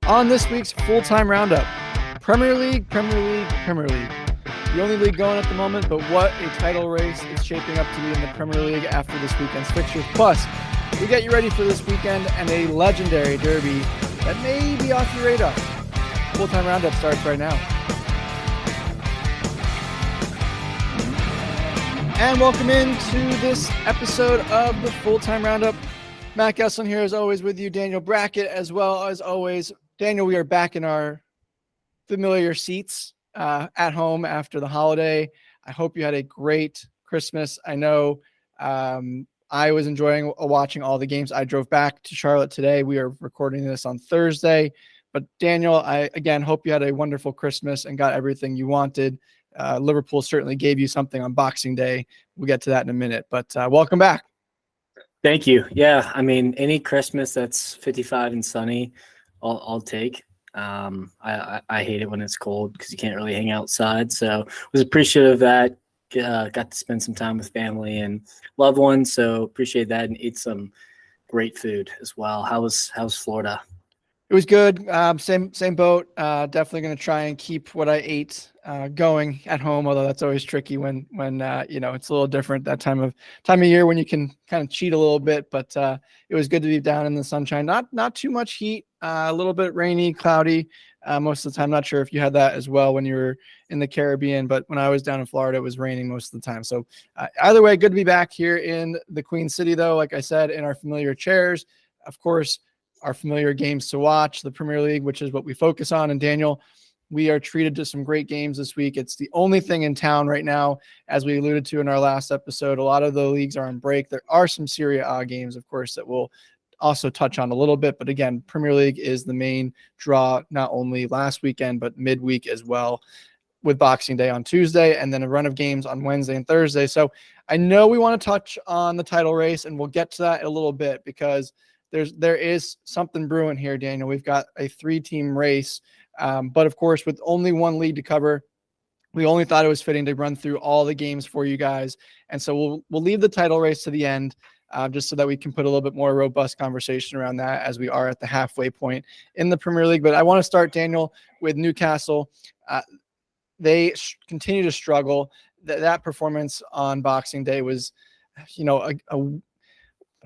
On this week's full-time roundup, Premier League. The only league going at the moment, but what a title race is shaping up to be in the Premier League after this weekend's fixtures. Plus, we get you ready for this weekend and a legendary derby that may be off your radar. Full-time roundup starts right now. And welcome into this episode of the Full-Time Roundup. Matt Gesslin here as always with you, Daniel Brackett as well as always. Daniel, we are back in our familiar seats at home after the holiday. I hope you had a great Christmas. I know I was enjoying watching all the games. I drove back to Charlotte today. We are recording this on Thursday. But Daniel, I again hope you had a wonderful Christmas and got everything you wanted. Liverpool certainly gave you something on Boxing Day. We'll get to that in a minute, but welcome back. Thank you. Yeah, I mean, any Christmas that's 55 and sunny, I'll take. I hate it when it's cold because you can't really hang outside. So was appreciative of that. Got to spend some time with family and loved ones. So appreciate that and ate some great food as well. How's Florida? It was good. Same boat. Definitely going to try and keep what I ate going at home. Although that's always tricky when it's a little different that time of year when you can kind of cheat a little bit. But it was good to be down in the sunshine. Not too much heat. A little bit rainy, cloudy most of the time. Not sure if you had that as well when you were in the Caribbean. But when I was down in Florida, it was raining most of the time. So either way, good to be back here in the Queen City, though. Like I said, in our familiar chairs, of course. Our familiar games to watch, the Premier League, which is what we focus on. And Daniel, we are treated to some great games this week. It's the only thing in town right now, as we alluded to in our last episode. A lot of the leagues are on break. There are some Serie A games, of course, that we'll also touch on a little bit. But again, Premier League is the main draw, not only last weekend, but midweek as well, with Boxing Day on Tuesday and then a run of games on Wednesday and Thursday. So I know we want to touch on the title race, and we'll get to that in a little bit because there is something brewing here, Daniel. We've got a 3-team race, but of course, with only one league to cover, we only thought it was fitting to run through all the games for you guys. And so we'll leave the title race to the end, just so that we can put a little bit more robust conversation around that as we are at the halfway point in the Premier League. But I want to start, Daniel, with Newcastle. They continue to struggle. That performance on Boxing Day was, a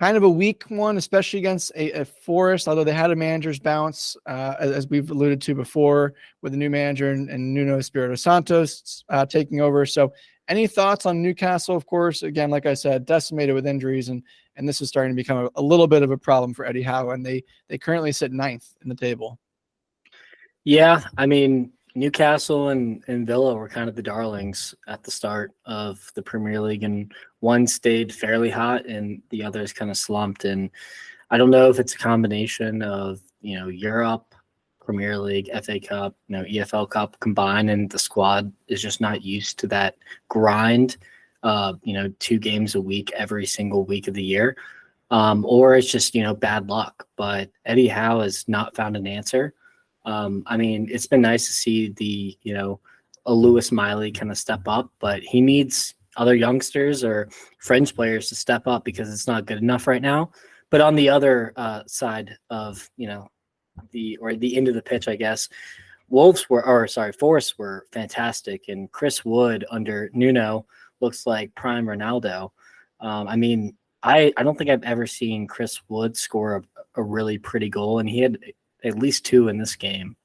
kind of a weak one, especially against a Forest, although they had a manager's bounce, as we've alluded to before, with the new manager and Nuno Espirito Santos taking over. So any thoughts on Newcastle? Of course, again, like I said, decimated with injuries, and this is starting to become a little bit of a problem for Eddie Howe, and they currently sit 9th in the table. Yeah, I mean, Newcastle and Villa were kind of the darlings at the start of the Premier League, and one stayed fairly hot and the others kind of slumped. And I don't know if it's a combination of, Europe, Premier League, FA Cup, EFL Cup combined, and the squad is just not used to that grind, 2 games a week every single week of the year. Or it's just, bad luck. But Eddie Howe has not found an answer. I mean, it's been nice to see a Lewis Miley kind of step up, but he needs other youngsters or French players to step up because it's not good enough right now. But on the other side of, the end of the pitch, I guess, Forest were fantastic. And Chris Wood under Nuno looks like prime Ronaldo. I mean, I don't think I've ever seen Chris Wood score a really pretty goal, and he had at least 2 in this game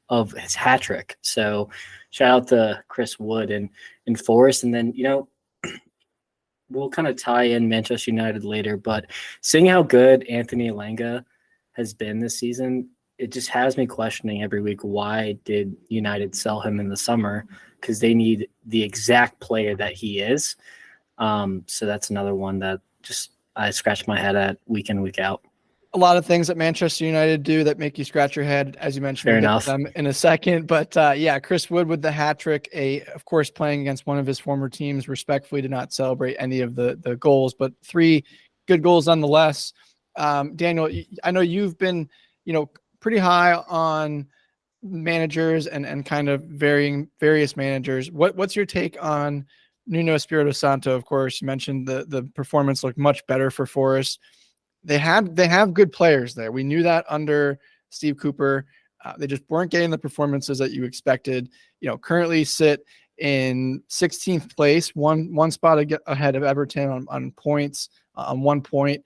of his hat trick. So shout out to Chris Wood and Forest. And then, we'll kind of tie in Manchester United later, but seeing how good Anthony Elanga has been this season, it just has me questioning every week, why did United sell him in the summer? Because they need the exact player that he is. So that's another one that just I scratch my head at week in, week out. A lot of things that Manchester United do that make you scratch your head, as you mentioned. Fair enough. Them in a second, but Chris Wood with the hat trick, of course, playing against one of his former teams, respectfully did not celebrate any of the goals, but 3 good goals nonetheless. Daniel, I know you've been, pretty high on managers and kind of various managers. What's your take on Nuno Espirito Santo? Of course, you mentioned the performance looked much better for Forest. They have good players there. We knew that under Steve Cooper. They just weren't getting the performances that you expected. Currently sit in 16th place, one spot ahead of Everton on points, on 1 point.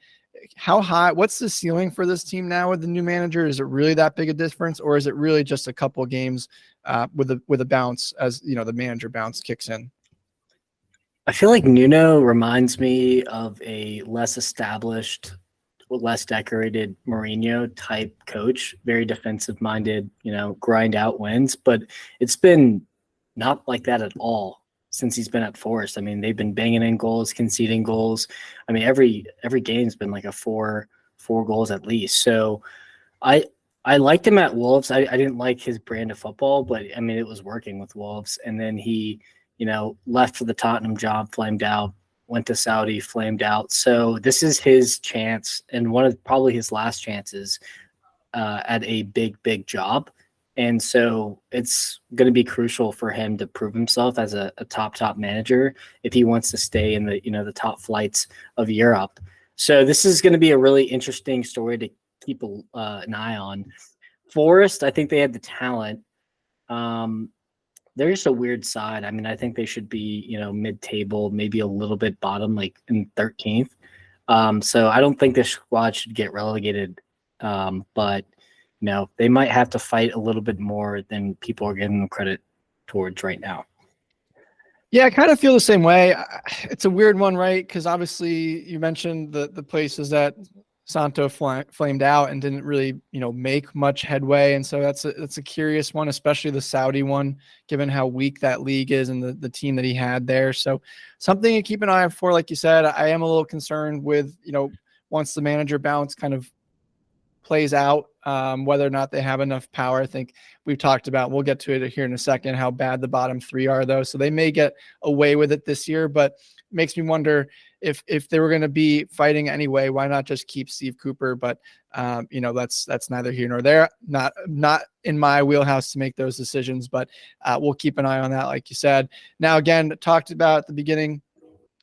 How high? What's the ceiling for this team now with the new manager? Is it really that big a difference, or is it really just a couple of games with a bounce as the manager bounce kicks in? I feel like Nuno reminds me of a less established, less decorated Mourinho type coach, very defensive minded, grind out wins. But it's been not like that at all since he's been at Forest. I mean, they've been banging in goals, conceding goals. I mean, every game's been like a four goals at least. So I liked him at Wolves. I didn't like his brand of football, but I mean, it was working with Wolves. And then he, left for the Tottenham job, flamed out, went to Saudi, flamed out. So this is his chance and one of probably his last chances at a big job. And so it's going to be crucial for him to prove himself as a top manager if he wants to stay in the top flights of Europe. So this is going to be a really interesting story to keep an eye on. Forest, I think they have the talent. They're just a weird side. I mean, I think they should be, mid-table, maybe a little bit bottom, like in 13th. So I don't think this squad should get relegated. But they might have to fight a little bit more than people are giving them credit towards right now. Yeah, I kind of feel the same way. It's a weird one, right? Because obviously you mentioned the places that Santo flamed out and didn't really, make much headway. And so that's a curious one, especially the Saudi one, given how weak that league is and the team that he had there. So something to keep an eye out for. Like you said, I am a little concerned with, once the manager bounce kind of plays out, whether or not they have enough power. I think we've talked about, we'll get to it here in a second, how bad the bottom three are though. So they may get away with it this year, but makes me wonder if they were going to be fighting anyway, why not just keep Steve Cooper? But that's neither here nor there. Not in my wheelhouse to make those decisions, but we'll keep an eye on that. Like you said, now again, talked about at the beginning,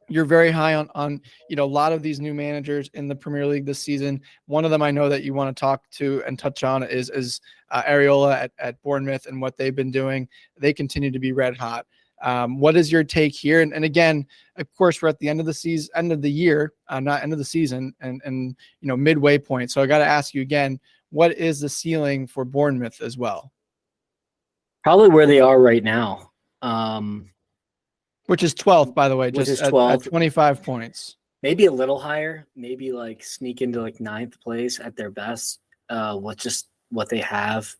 you're very high on a lot of these new managers in the Premier League this season. One of them I know that you want to talk to and touch on is Areola at Bournemouth and what they've been doing. They continue to be red hot. What is your take here? And again, of course, we're at the end of the season, end of the year, not end of the season, and midway point. So I got to ask you again, what is the ceiling for Bournemouth as well? Probably where they are right now. Which is 12th, by the way, Which just is 12th. at 25 points. Maybe a little higher, maybe like sneak into like 9th place at their best, what they have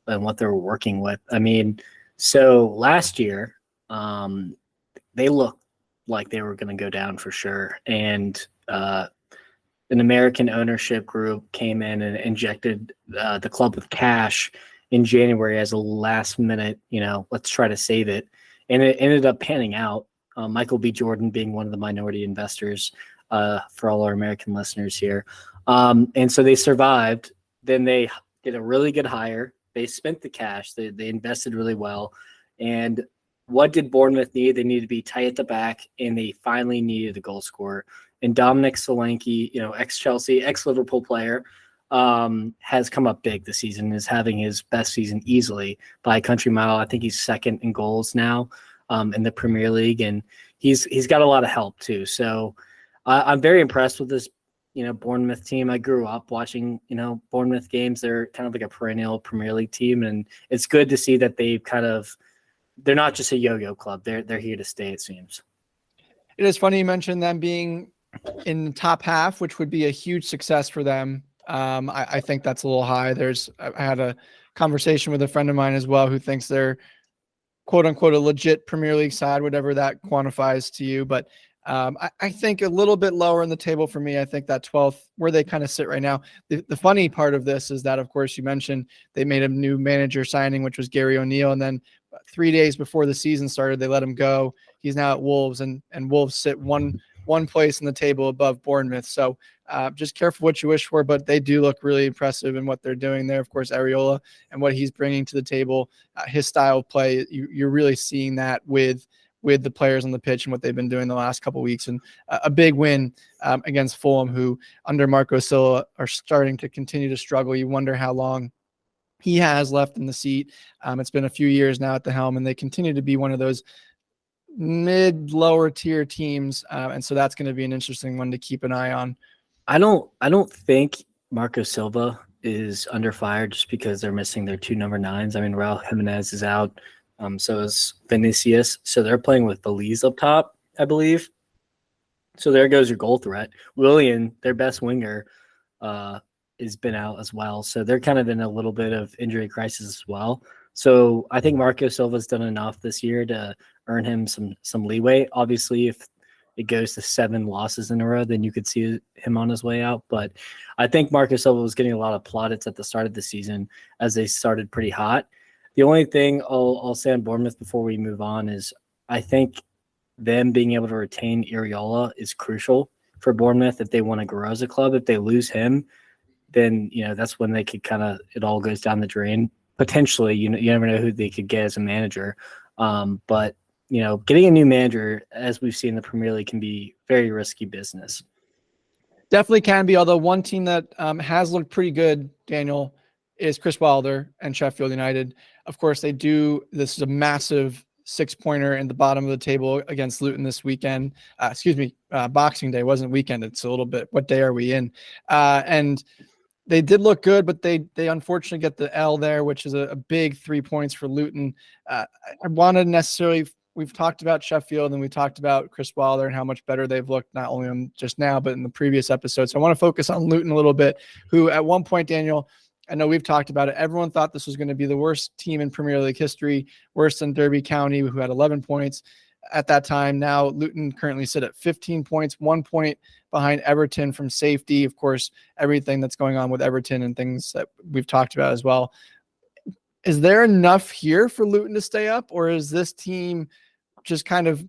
and what they're working with. I mean, so last year, they looked like they were going to go down for sure. And an American ownership group came in and injected the club with cash in January as a last minute, let's try to save it. And it ended up panning out. Michael B. Jordan being one of the minority investors for all our American listeners here. And so they survived. Then they did a really good hire. They spent the cash. They invested really well. And what did Bournemouth need? They needed to be tight at the back, and they finally needed a goal scorer. And Dominic Solanke, ex-Chelsea, ex-Liverpool player, has come up big this season, is having his best season easily by a country mile. I think he's second in goals now in the Premier League, and he's got a lot of help too. So I'm very impressed with this, Bournemouth team. I grew up watching, Bournemouth games. They're kind of like a perennial Premier League team, and it's good to see that they're not just a yo-yo club. They're here to stay, it seems. It is funny you mentioned them being in the top half, which would be a huge success for them. I think that's a little high. I had a conversation with a friend of mine as well who thinks they're quote unquote a legit Premier League side, whatever that quantifies to you. But I think a little bit lower in the table for me. I think that 12th, where they kind of sit right now. The funny part of this is that, of course, you mentioned they made a new manager signing, which was Gary O'Neill. And then 3 days before the season started, they let him go. He's now at Wolves, and Wolves sit one place in the table above Bournemouth. So just careful what you wish for, but they do look really impressive in what they're doing there. Of course, Areola and what he's bringing to the table, his style of play, you're really seeing that with the players on the pitch and what they've been doing the last couple of weeks. And a big win against Fulham, who under Marco Silva are starting to continue to struggle. You wonder how long he has left in the seat. It's been a few years now at the helm, and they continue to be one of those mid-lower tier teams, and so that's going to be an interesting one to keep an eye on. I don't think Marco Silva is under fire just because they're missing their 2 number 9s. I mean, Raul Jimenez is out, so is Vinicius. So they're playing with Belize up top, I believe. So there goes your goal threat. Willian, their best winger, has been out as well. So they're kind of in a little bit of injury crisis as well. So I think Marco Silva's done enough this year to earn him some leeway. Obviously, if it goes to 7 losses in a row, then you could see him on his way out. But I think Marco Silva was getting a lot of plaudits at the start of the season as they started pretty hot. The only thing I'll say on Bournemouth before we move on is I think them being able to retain Iriola is crucial for Bournemouth if they want to grow as a club. If they lose him, then that's when they could it all goes down the drain. Potentially, you never know who they could get as a manager. But getting a new manager, as we've seen in the Premier League, can be very risky business. Definitely can be. Although one team that has looked pretty good, Daniel, is Chris Wilder and Sheffield United. Of course, they do. This is a massive 6-pointer in the bottom of the table against Luton this weekend. Boxing Day wasn't weekend. It's a little bit. What day are we in? And they did look good, but they unfortunately get the L there, which is a big 3 points for Luton. I wanted necessarily. We've talked about Sheffield and we talked about Chris Wilder and how much better they've looked, not only on just now, but in the previous episode. So I want to focus on Luton a little bit, who at one point, Daniel, I know we've talked about it. Everyone thought this was going to be the worst team in Premier League history, worse than Derby County, who had 11 points at that time. Now Luton currently sit at 15 points, 1 point behind Everton from safety. Of course, everything that's going on with Everton and things that we've talked about as well. Is there enough here for Luton to stay up, or is this team just kind of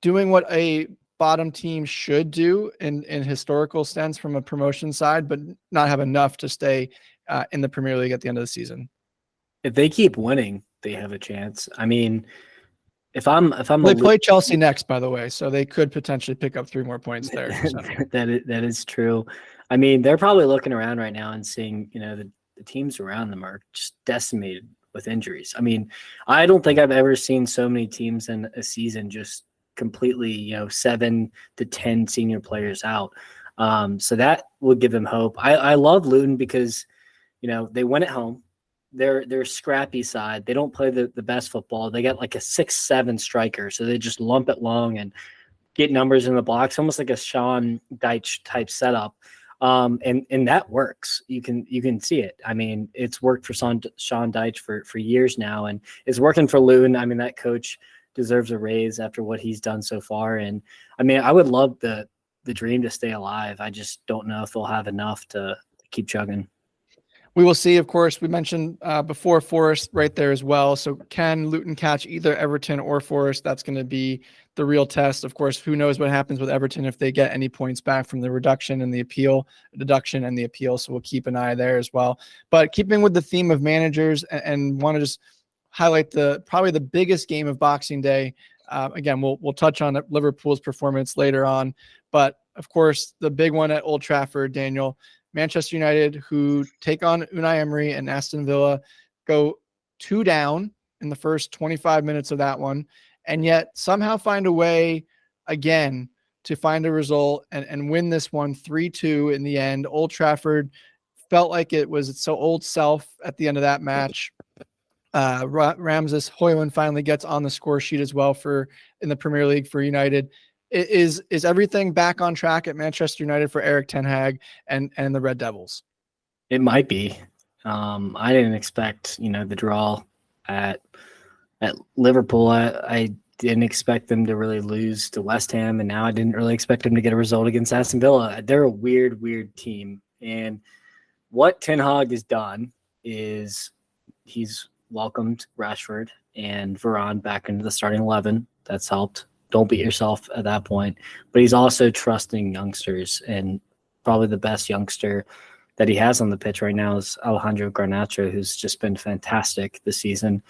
doing what a bottom team should do in historical sense from a promotion side, but not have enough to stay in the Premier League at the end of the season? If they keep winning, they have a chance. I mean, if I'm they play Chelsea next, by the way, so they could potentially pick up 3 more points there. So. that is true. I mean, they're probably looking around right now and seeing, the teams around them are just decimated with injuries. I mean, I don't think I've ever seen so many teams in a season just completely, 7 to 10 senior players out. So that would give them hope. I love Luton because, they win at home. They're a scrappy side. They don't play the best football. They got like a 6-7 striker, so they just lump it long and get numbers in the box, almost like a Sean Dyche type setup. And that works. You can see it. I mean, it's worked for Sean Dyche for years now, and it's working for Luton. I mean, that coach deserves a raise after what he's done so far. And I mean, I would love the dream to stay alive. I just don't know if they'll have enough to keep chugging. We will see. Of course, we mentioned before Forest right there as well. So can Luton catch either Everton or Forest? That's going to be the real test. Of course, who knows what happens with Everton if they get any points back from the deduction and the appeal. So we'll keep an eye there as well. But keeping with the theme of managers and want to just highlight probably the biggest game of Boxing Day. Again, we'll touch on Liverpool's performance later on. But of course, the big one at Old Trafford, Daniel, Manchester United, who take on Unai Emery and Aston Villa, go 2 down in the first 25 minutes of that one, and yet somehow find a way again to find a result and win this one 3-2 in the end. Old Trafford felt like it was its old self at the end of that match. Ramses Højlund finally gets on the score sheet as well in the Premier League for United. Is everything back on track at Manchester United for Erik ten Hag and the Red Devils? It might be. I didn't expect, the draw at Liverpool. I didn't expect them to really lose to West Ham, and now I didn't really expect them to get a result against Aston Villa. They're a weird team. And what Ten Hag has done is he's welcomed Rashford and Varane back into the starting 11. That's helped. Don't beat yourself at that point. But he's also trusting youngsters, and probably the best youngster that he has on the pitch right now is Alejandro Garnacho, who's just been fantastic this season.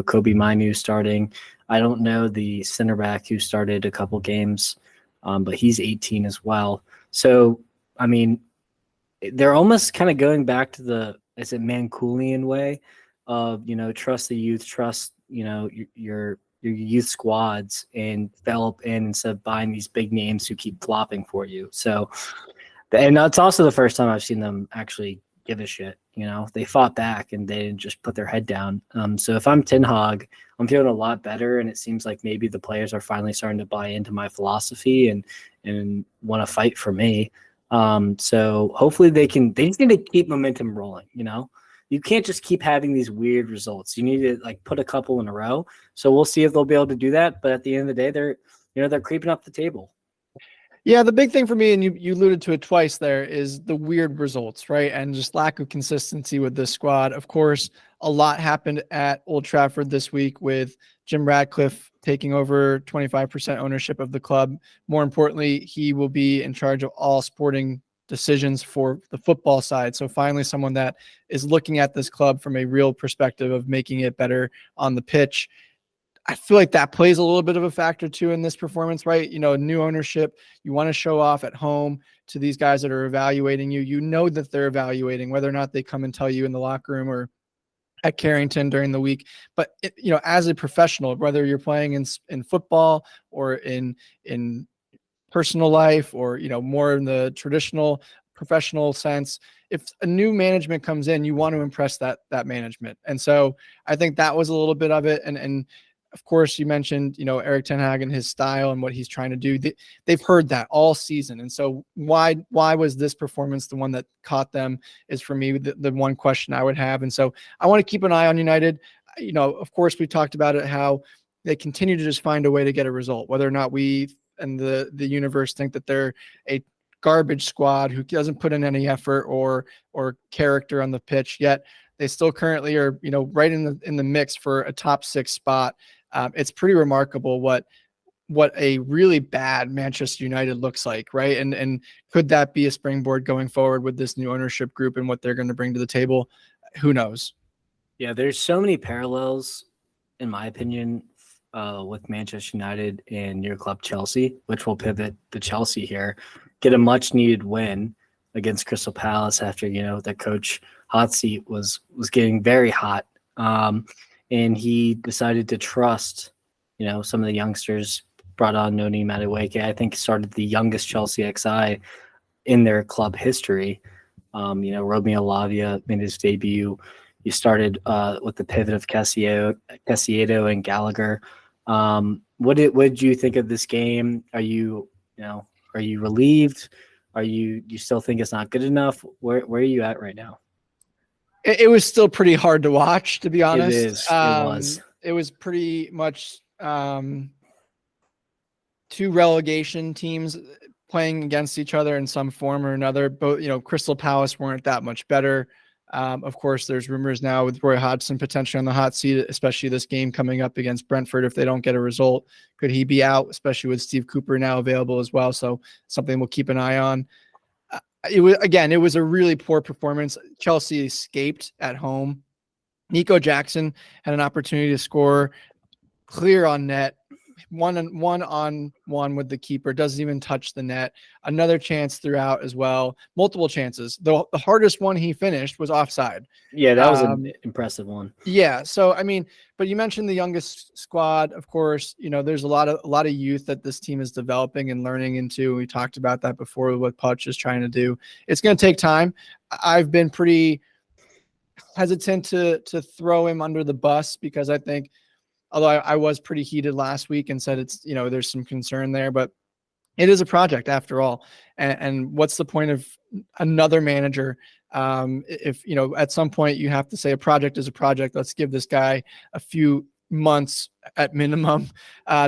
Kobe Mainu starting. I don't know the center back who started a couple games, but he's 18 as well. So, I mean, they're almost kind of going back to the is it Manculian way of, trust the youth, trust, your youth squads and develop in instead of buying these big names who keep flopping for you. So, and that's also the first time I've seen them actually give a shit. They fought back and they didn't just put their head down. So if I'm Ten Hag, I'm feeling a lot better, and it seems like maybe the players are finally starting to buy into my philosophy and want to fight for me. So hopefully they just need to keep momentum rolling. You can't just keep having these weird results. You need to like put a couple in a row. So we'll see if they'll be able to do that. But at the end of the day, they're creeping up the table. Yeah, the big thing for me, and you alluded to it twice there, is the weird results, right? And just lack of consistency with this squad. Of course, a lot happened at Old Trafford this week with Jim Radcliffe taking over 25% ownership of the club. More importantly, he will be in charge of all sporting decisions for the football side. So finally, someone that is looking at this club from a real perspective of making it better on the pitch. I feel like that plays a little bit of a factor too in this performance, right? New ownership, you want to show off at home to these guys that are evaluating you. You know that they're evaluating whether or not they come and tell you in the locker room or at Carrington during the week. But as a professional, whether you're playing in football or in personal life or more in the traditional professional sense, if a new management comes in, you want to impress that management. And so I think that was a little bit of it. And of course, you mentioned, Eric Ten Hag and his style and what he's trying to do. They've heard that all season. And so why was this performance the one that caught them is for me the one question I would have. And so I want to keep an eye on United. Of course, we talked about it, how they continue to just find a way to get a result, whether or not we and the universe think that they're a garbage squad who doesn't put in any effort or character on the pitch, yet they still currently are, right in the mix for a top 6 spot. It's pretty remarkable what a really bad Manchester United looks like, right? And could that be a springboard going forward with this new ownership group and what they're going to bring to the table? Who knows? Yeah, there's so many parallels, in my opinion, with Manchester United and your club Chelsea, which will pivot to Chelsea here, get a much needed win against Crystal Palace after the coach hot seat was getting very hot. And he decided to trust, some of the youngsters, brought on Noni Madueke, I think started the youngest Chelsea XI in their club history. Romeo Lavia made his debut. You started with the pivot of Caicedo and Gallagher. What did you think of this game? Are you relieved? You still think it's not good enough? Where are you at right now? It was still pretty hard to watch, to be honest. It is. It was. It was pretty much two relegation teams playing against each other in some form or another. Both, Crystal Palace weren't that much better. Of course, there's rumors now with Roy Hodgson potentially on the hot seat, especially this game coming up against Brentford. If they don't get a result, could he be out, especially with Steve Cooper now available as well? So something we'll keep an eye on. It was a really poor performance. Chelsea escaped at home. Nico Jackson had an opportunity to score clear on net, one-on-one with the keeper, doesn't even touch the net. Another chance throughout as well, multiple chances. The hardest one he finished was offside. Yeah, that was an impressive one. Yeah, so but you mentioned the youngest squad. Of course, there's a lot of youth that this team is developing and learning into. We talked about that before with what Poch is trying to do. It's going to take time. I've been pretty hesitant to throw him under the bus because I think, although I was pretty heated last week and said it's, there's some concern there, but it is a project after all. And what's the point of another manager? If, at some point you have to say a project is a project, let's give this guy a few months at minimum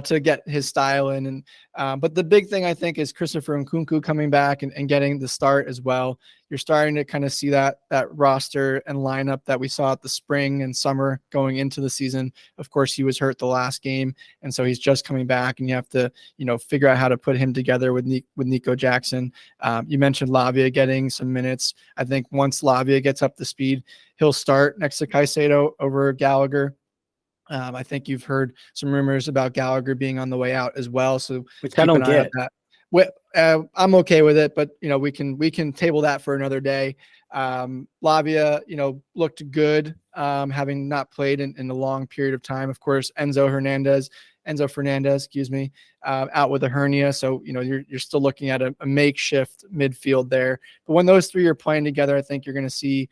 to get his style in. And but the big thing I think is Christopher Nkunku coming back and getting the start as well. You're starting to kind of see that roster and lineup that we saw at the spring and summer going into the season. Of course, he was hurt the last game, and so he's just coming back, and you have to figure out how to put him together with Nico Jackson. You mentioned Lavia getting some minutes. I think once Lavia gets up to speed, he'll start next to Caicedo over Gallagher. I think you've heard some rumors about Gallagher being on the way out as well. So which I don't get. I'm okay with it, but we can table that for another day. Lavia, looked good, having not played in a long period of time. Of course, Enzo Fernandez, excuse me, out with a hernia. So, you're still looking at a makeshift midfield there. But when those three are playing together, I think you're going to see,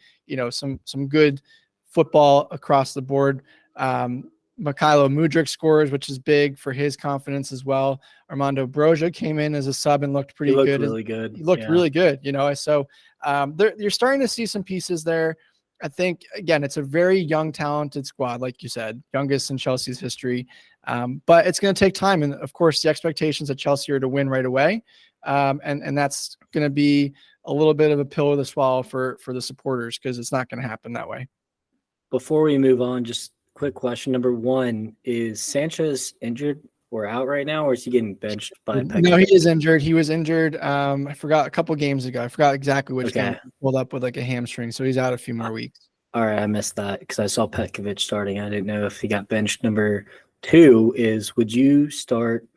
some good football across the board. Mikhailo Mudryk scores, which is big for his confidence as well. Armando Broja came in as a sub and looked pretty good. Really good. He looked really good, So you're starting to see some pieces there. I think, again, it's a very young, talented squad, like you said, youngest in Chelsea's history. But it's going to take time. And, of course, the expectations at Chelsea are to win right away. And that's going to be a little bit of a pill to swallow for the supporters, because it's not going to happen that way. Before we move on, just quick question. Number one, is Sanchez injured or out right now, or is he getting benched by Pekovic? No, he is injured. He was injured. I forgot a couple games ago. I forgot exactly which game he pulled up with like a hamstring. So he's out a few more weeks. All right. I missed that because I saw Pekovic starting. I didn't know if he got benched. Number two is, would you start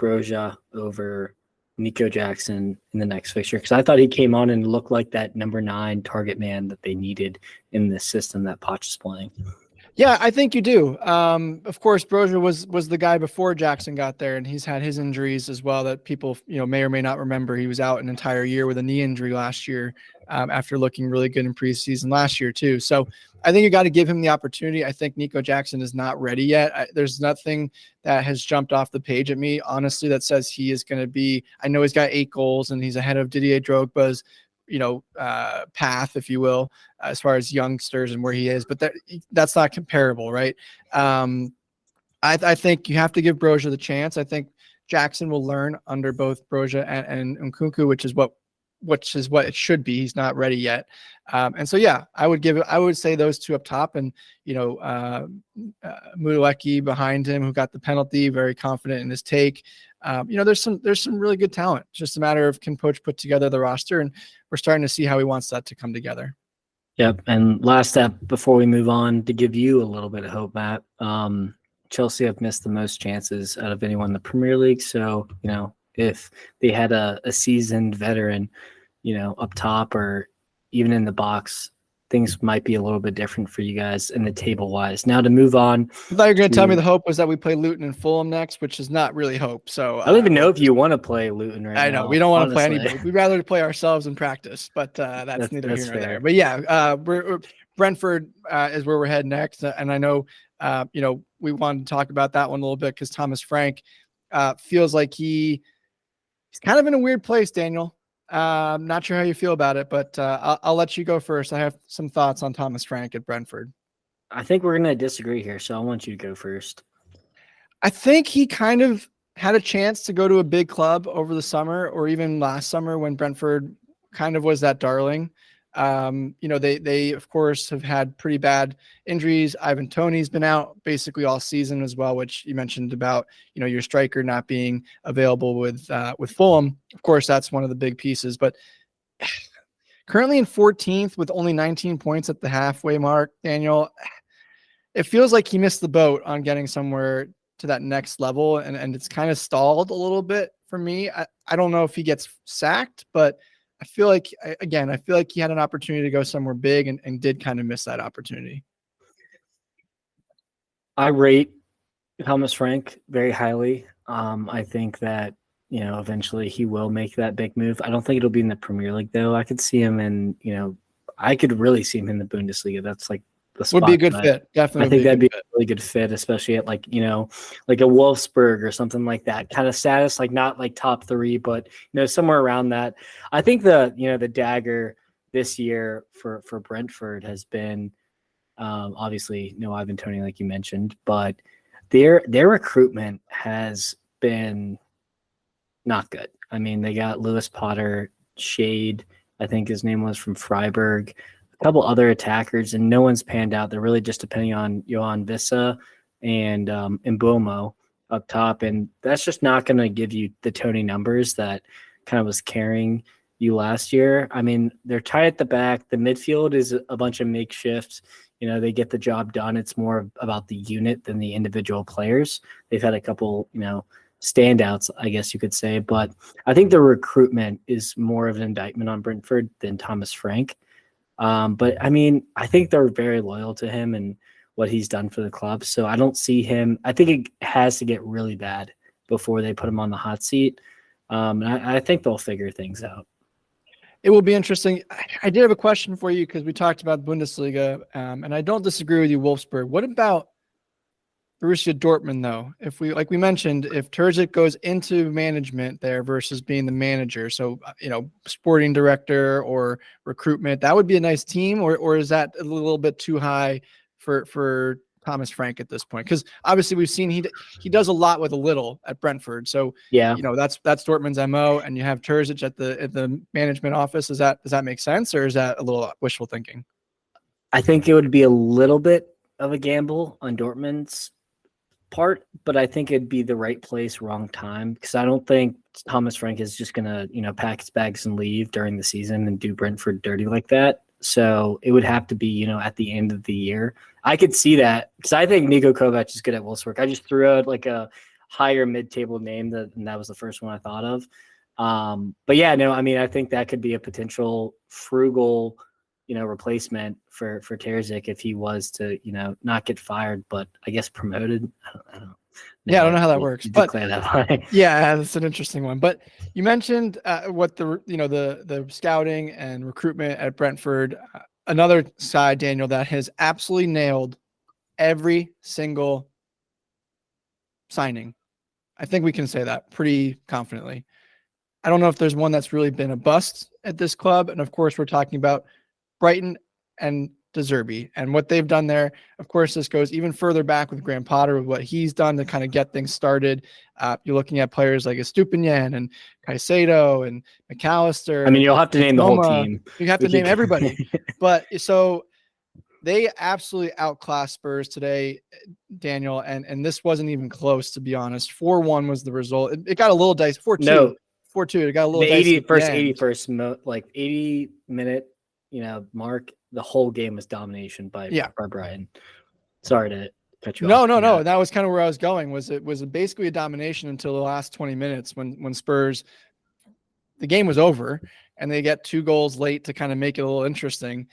Broja over Nico Jackson in the next fixture? Because I thought he came on and looked like that number 9 target man that they needed in the system that Poch is playing. Yeah, I think you do. Of course, Broja was the guy before Jackson got there, and he's had his injuries as well that people may or may not remember. He was out an entire year with a knee injury last year, after looking really good in preseason last year too. So I think you got to give him the opportunity. I think Nico Jackson is not ready yet. There's nothing that has jumped off the page at me, honestly, that says he is going to be. I know he's got 8 goals and he's ahead of Didier Drogba's path, if you will, as far as youngsters and where he is, but that's not comparable, right? I think you have to give Broja the chance. I think Jackson will learn under both Broja and Nkunku, which is what it should be. He's not ready yet. And so, yeah, I would say those two up top, and, Mudelecki behind him, who got the penalty, very confident in his take. There's some really good talent. It's just a matter of, can Poch put together the roster, and we're starting to see how he wants that to come together. Yep. And last step before we move on, to give you a little bit of hope, Matt. Chelsea have missed the most chances out of anyone in the Premier League. So, if they had a seasoned veteran, up top or even in the box, things might be a little bit different for you guys in the table wise. Now to move on. I thought you were going to tell me the hope was that we play Luton and Fulham next, which is not really hope. So I don't even know if you want to play Luton right now. I know we don't want to play anybody. We'd rather play ourselves in practice, but that's neither here nor there. But yeah, Brentford is where we're heading next. And I know, we wanted to talk about that one a little bit because Thomas Frank feels like he's kind of in a weird place, Daniel. Not sure how you feel about it, but I'll let you go first. I have some thoughts on Thomas Frank at Brentford. I think we're going to disagree here, so I want you to go first. I think he kind of had a chance to go to a big club over the summer, or even last summer when Brentford kind of was that darling. They of course have had pretty bad injuries. Ivan Toney's been out basically all season as well, which you mentioned about, your striker not being available with Fulham. Of course, that's one of the big pieces, but currently in 14th with only 19 points at the halfway mark, Daniel, it feels like he missed the boat on getting somewhere to that next level. And it's kind of stalled a little bit for me. I don't know if he gets sacked, but I feel like he had an opportunity to go somewhere big and did kind of miss that opportunity. I rate Thomas Frank very highly. I think that, eventually he will make that big move. I don't think it'll be in the Premier League though. I could see him I could really see him in the Bundesliga. That's like the spot. Would be a good fit. Definitely. I think that'd be a really good fit, especially at like a Wolfsburg or something like that kind of status, like not like top 3, but somewhere around that. I think the dagger this year for Brentford has been obviously no Ivan Toney, like you mentioned, but their recruitment has been not good. I mean, they got Lewis Potter, Shade, I think his name was, from Freiburg, a couple other attackers, and no one's panned out. They're really just depending on Johan Vissa and Mbomo up top, and that's just not going to give you the Toney numbers that kind of was carrying you last year. I mean, they're tight at the back. The midfield is a bunch of makeshifts. They get the job done. It's more about the unit than the individual players. They've had a couple, standouts, I guess you could say. But I think the recruitment is more of an indictment on Brentford than Thomas Frank. But I mean, I think they're very loyal to him and what he's done for the club. So I don't see him. I think it has to get really bad before they put him on the hot seat. And I think they'll figure things out. It will be interesting. I did have a question for you because we talked about Bundesliga, and I don't disagree with you, Wolfsburg. What about Borussia Dortmund, though? If we, like we mentioned, if Terzic goes into management there versus being the manager, so sporting director or recruitment, that would be a nice team, or is that a little bit too high for Thomas Frank at this point? Because obviously we've seen he does a lot with a little at Brentford, so Yeah, that's Dortmund's MO, and you have Terzic at the management office. Does that make sense, or is that a little wishful thinking? I think it would be a little bit of a gamble on Dortmund's part, but I think it'd be the right place, wrong time, because I don't think Thomas Frank is just gonna, pack his bags and leave during the season and do Brentford dirty like that. So it would have to be, at the end of the year. I could see that because I think Niko Kovac is good at Wolfsburg. I just threw out like a higher mid-table name and that was the first one I thought of. But yeah, no, I mean, I think that could be a potential frugal, replacement for Terzic if he was to, not get fired, but I guess promoted. I don't know. Yeah, I don't know how that works, but that yeah, that's an interesting one. But you mentioned what the scouting and recruitment at Brentford. Another side, Daniel, that has absolutely nailed every single signing. I think we can say that pretty confidently. I don't know if there's one that's really been a bust at this club, and of course, we're talking about Brighton and De Zerbi and what they've done there. Of course, this goes even further back with Graham Potter, with what he's done to kind of get things started. You're looking at players like Estupiñán and Caicedo and McAllister. I mean, you'll have to name the whole team. You have to name everybody. But so they absolutely outclassed Spurs today, Daniel, and this wasn't even close, to be honest. 4-1 was the result. It got a little dicey. 4-2. No. 4-2. It got a little the dicey. 81st, like 80-minute, mark. The whole game was domination by Brighton. Sorry to cut you off. No. That was kind of where I was going. It was basically a domination until the last 20 minutes when Spurs, the game was over and they get 2 goals late to kind of make it a little interesting.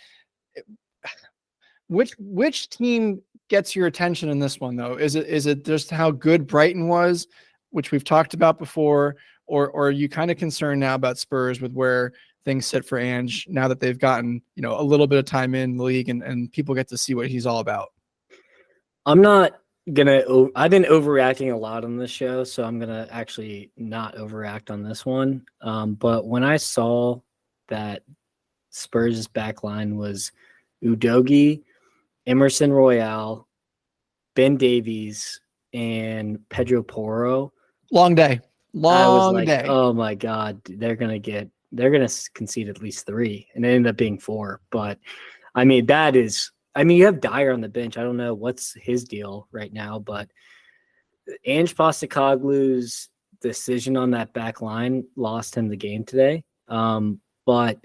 Which team gets your attention in this one, though? Is it just how good Brighton was, which we've talked about before, or are you kind of concerned now about Spurs with where things sit for Ange now that they've gotten, a little bit of time in the league and people get to see what he's all about? I'm not gonna. I've been overreacting a lot on this show, so I'm gonna actually not overreact on this one. But when I saw that Spurs' back line was Udogie, Emerson Royale, Ben Davies, and Pedro Porro. Long day. I was like, oh my God, they're gonna concede at least 3, and it ended up being 4. But I mean, you have Dyer on the bench. I don't know what's his deal right now, but Ange Postecoglou's decision on that back line lost him the game today. But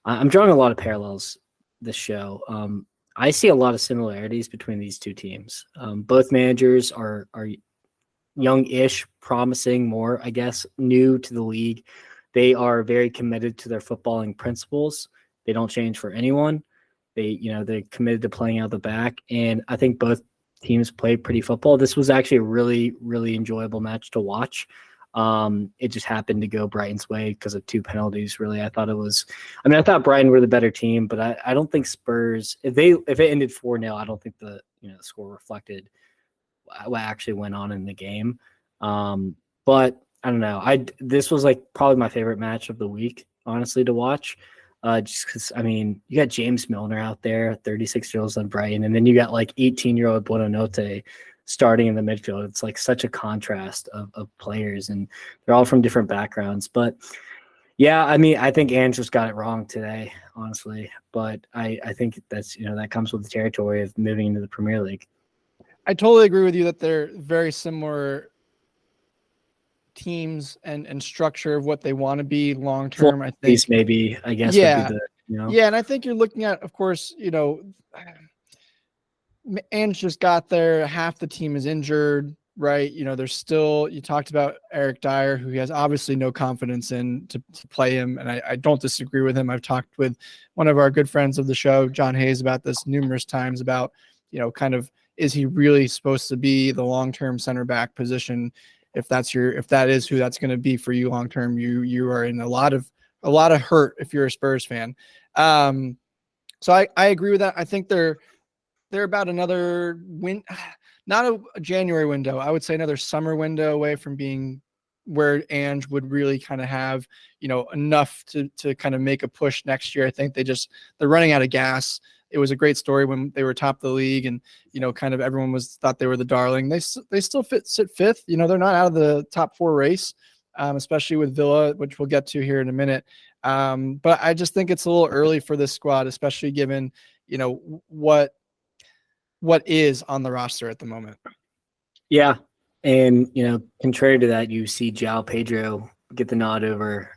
I'm drawing a lot of parallels this show. I see a lot of similarities between these two teams. Both managers are young-ish, promising, more, I guess, new to the league. They are very committed to their footballing principles. They don't change for anyone. They're committed to playing out the back, and I think both teams play pretty football. This was actually a really, really enjoyable match to watch. It just happened to go Brighton's way because of 2 penalties. Really, I thought Brighton were the better team, but I don't think Spurs. If it ended 4-0, I don't think the score reflected what actually went on in the game. But I don't know. This was like probably my favorite match of the week, honestly, to watch. Just because, I mean, you got James Milner out there, 36-year-olds on Brighton, and then you got like 18-year-old Buonanotte starting in the midfield. It's like such a contrast of players, and they're all from different backgrounds. But yeah, I mean, I think Ange just got it wrong today, honestly. But I think that's that comes with the territory of moving into the Premier League. I totally agree with you that they're very similar teams and structure of what they want to be long term. I think maybe, I guess, yeah, would be yeah, and I think you're looking at, of course, Ange just got there. Half the team is injured. right? There's still, you talked about Eric Dyer, who he has obviously no confidence in to play him. And I don't disagree with him. I've talked with one of our good friends of the show, John Hayes, about this numerous times about, kind of, is he really supposed to be the long-term center back position? If that is who that's going to be for you long-term, you are in a lot of hurt if you're a Spurs fan. So I agree with that. I think they're about another win, not a January window. I would say another summer window away from being where Ange would really kind of have, enough to kind of make a push next year. I think they're running out of gas. It was a great story when they were top of the league and, kind of everyone thought they were the darling. They still sit fifth. They're not out of the top four race, especially with Villa, which we'll get to here in a minute. But I just think it's a little early for this squad, especially given, what is on the roster at the moment. Yeah. And, contrary to that, you see João Pedro get the nod over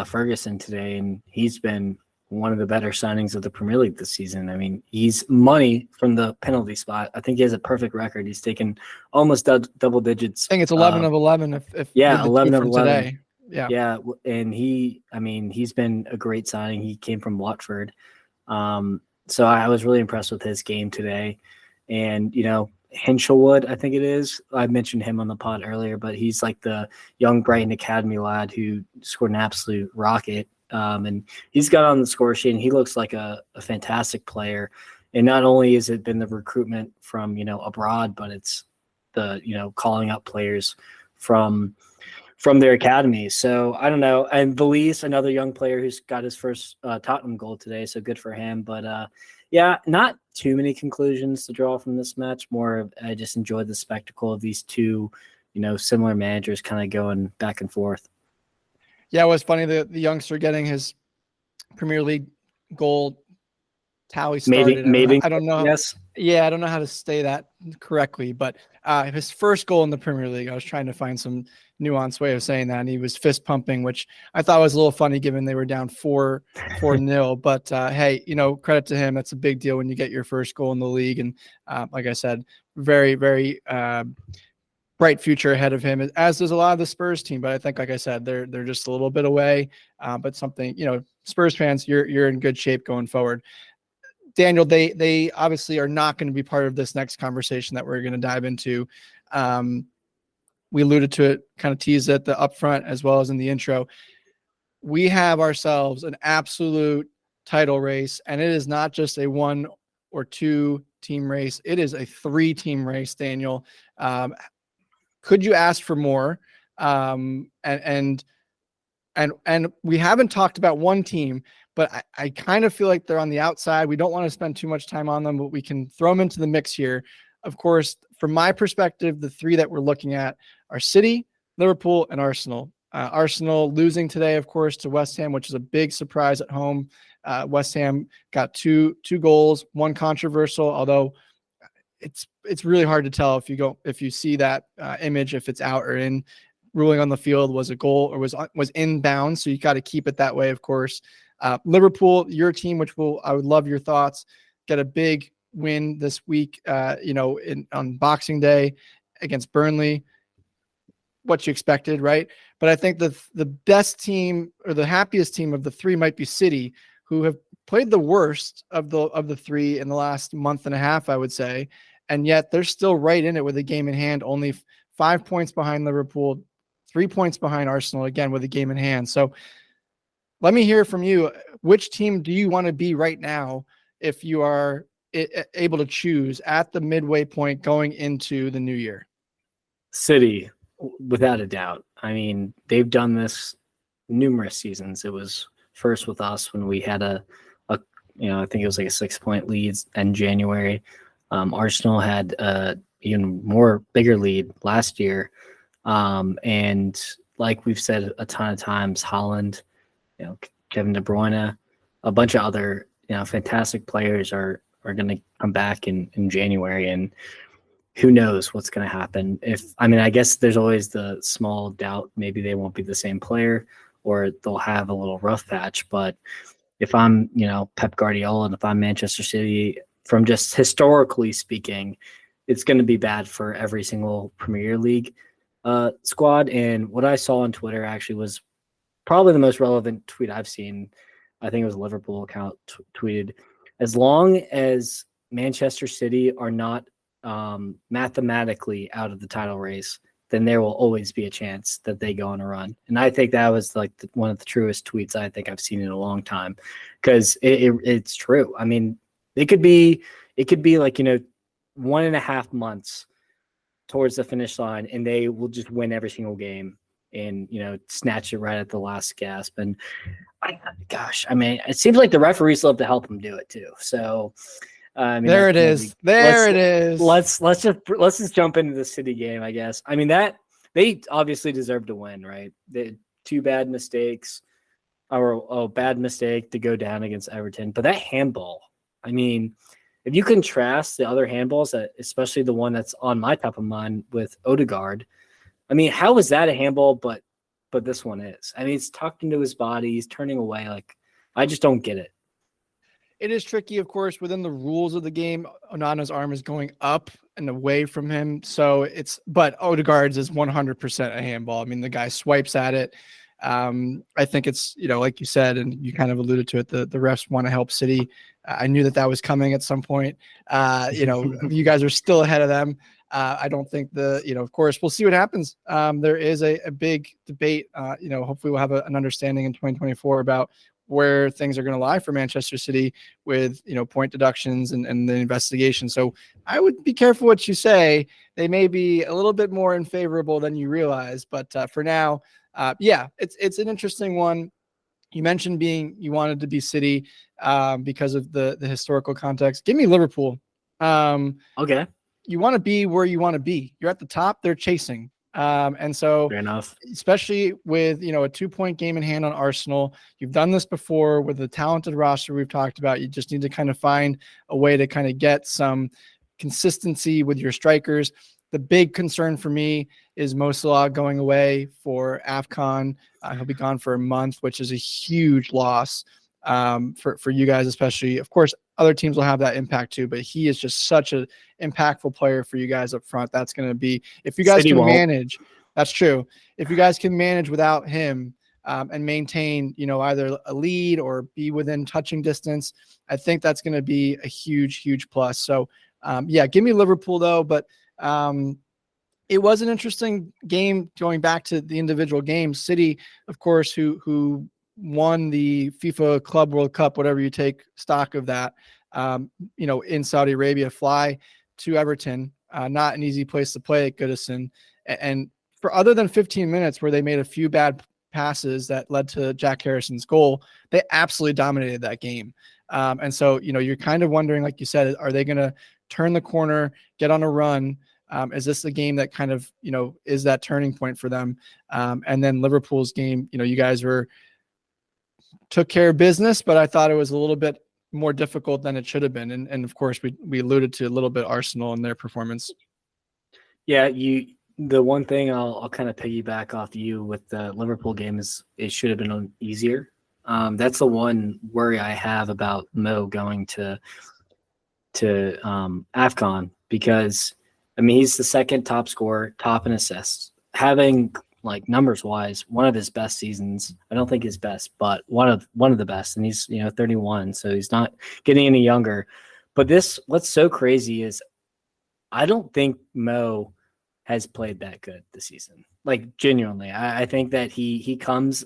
Ferguson today, and he's been one of the better signings of the Premier League this season. I mean, he's money from the penalty spot. I think he has a perfect record. He's taken almost double digits. I think it's 11 of 11. If 11 of 11. Today. Yeah. Yeah. And he's been a great signing. He came from Watford. So I was really impressed with his game today. And, Hinchelwood, I think it is. I mentioned him on the pod earlier, but he's like the young Brighton Academy lad who scored an absolute rocket. And he's got on the score sheet, and he looks like a fantastic player. And not only has it been the recruitment from, abroad, but it's the, calling up players from their academy. So I don't know. And Valise, another young player who's got his first Tottenham goal today. So good for him. But yeah, not too many conclusions to draw from this match. More, I just enjoyed the spectacle of these two, similar managers kind of going back and forth. Yeah, it was funny the youngster getting his Premier League goal tally started. I don't know. Yes. Yeah, I don't know how to say that correctly, but his first goal in the Premier League, I was trying to find some nuanced way of saying that, and he was fist pumping, which I thought was a little funny given they were down 4-0. But hey, credit to him. That's a big deal when you get your first goal in the league, and like I said, very, very bright future ahead of him, as does a lot of the Spurs team. But I think, like I said, they're just a little bit away. But something, Spurs fans, you're in good shape going forward. Daniel, they obviously are not going to be part of this next conversation that we're going to dive into. We alluded to it, kind of teased it the upfront as well as in the intro. We have ourselves an absolute title race, and it is not just a 1 or 2 team race. It is a 3-team race, Daniel. Could you ask for more? And we haven't talked about one team, but I kind of feel like they're on the outside. We don't want to spend too much time on them, but we can throw them into the mix here. Of course, from my perspective, the 3 that we're looking at are City, Liverpool, and Arsenal. Arsenal losing today, of course, to West Ham, which is a big surprise at home. West Ham got two goals, one controversial, although it's really hard to tell if you see that image, if it's out or in. Ruling on the field was a goal or was inbound, so you got to keep it that way, of course. Liverpool, your team, I would love your thoughts. Get a big win this week, on Boxing Day against Burnley. What you expected, right? But I think the best team or the happiest team of the 3 might be City, who have played the worst of the 3 in the last month and a half, I would say, and yet they're still right in it with a game in hand. Only 5 points behind Liverpool, 3 points behind Arsenal, again with a game in hand. So let me hear from you. Which team do you want to be right now if you are able to choose at the midway point going into the new year? City, without a doubt. I mean, they've done this numerous seasons. It was first with us when we had I think it was like a 6-point lead in January. Arsenal had even bigger lead last year. And like we've said a ton of times, Haaland, Kevin De Bruyne, a bunch of other, fantastic players are going to come back in January, and who knows what's going to happen. I guess there's always the small doubt, maybe they won't be the same player or they'll have a little rough patch. But if I'm, Pep Guardiola, and if I'm Manchester City, from just historically speaking, it's going to be bad for every single Premier League squad. And what I saw on Twitter actually was probably the most relevant tweet I've seen. I think it was a Liverpool account tweeted, as long as Manchester City are not mathematically out of the title race, then there will always be a chance that they go on a run. And I think that was like one of the truest tweets I think I've seen in a long time, because it's true. I mean, it could be like, 1.5 months towards the finish line, and they will just win every single game and snatch it right at the last gasp. And I mean, it seems like the referees love to help them do it too. So I mean, there it is. Let's just jump into the City game, I guess. I mean, that they obviously deserve to win, right? They two bad mistakes, or bad mistake to go down against Everton, but that handball. I mean, if you contrast the other handballs, especially the one that's on my top of mind with Odegaard, I mean, how is that a handball? But this one is. I mean, it's tucked into his body. He's turning away. Like, I just don't get it. It is tricky, of course, within the rules of the game. Onana's arm is going up and away from him. But Odegaard's is 100% a handball. I mean, the guy swipes at it. I think it's, like you said, and you kind of alluded to it, the refs want to help City. I knew that was coming at some point. You guys are still ahead of them. I don't think of course, we'll see what happens. There is a big debate. Hopefully we'll have an understanding in 2024 about where things are going to lie for Manchester City with, point deductions and the investigation. So I would be careful what you say. They may be a little bit more unfavorable than you realize, but for now, it's an interesting one. You mentioned you wanted to be City because of the historical context. Give me Liverpool. Okay. You want to be where you want to be. You're at the top, they're chasing. And so, fair enough, especially with, a 2-point game in hand on Arsenal, you've done this before with the talented roster we've talked about. You just need to kind of find a way to kind of get some consistency with your strikers. The big concern for me is Mo Salah going away for AFCON. He'll be gone for a month, which is a huge loss for you guys, especially. Of course, other teams will have that impact too, but he is just such an impactful player for you guys up front. That's going to be, if you guys City can won't. manage, that's true. If you guys can manage without him and maintain, either a lead or be within touching distance, I think that's going to be a huge, huge plus. So give me Liverpool though, but it was an interesting game going back to the individual games. City, of course, who won the FIFA Club World Cup, whatever you take stock of that, in Saudi Arabia, fly to Everton, not an easy place to play at Goodison. And for other than 15 minutes where they made a few bad passes that led to Jack Harrison's goal, they absolutely dominated that game. And so, you're kind of wondering, like you said, are they going to turn the corner, get on a run? Is this the game that kind of, is that turning point for them? And then Liverpool's game, you guys took care of business, but I thought it was a little bit more difficult than it should have been. And of course, we alluded to a little bit Arsenal and their performance. Yeah, the one thing I'll kind of piggyback off you with the Liverpool game is it should have been easier. That's the one worry I have about Mo going to AFCON, because I mean, he's the second top scorer, top in assists, having, like, numbers wise, one of his best seasons. I don't think his best, but one of the best. And he's 31, so he's not getting any younger. But what's so crazy is I don't think Mo has played that good this season. Like, genuinely, I think that he comes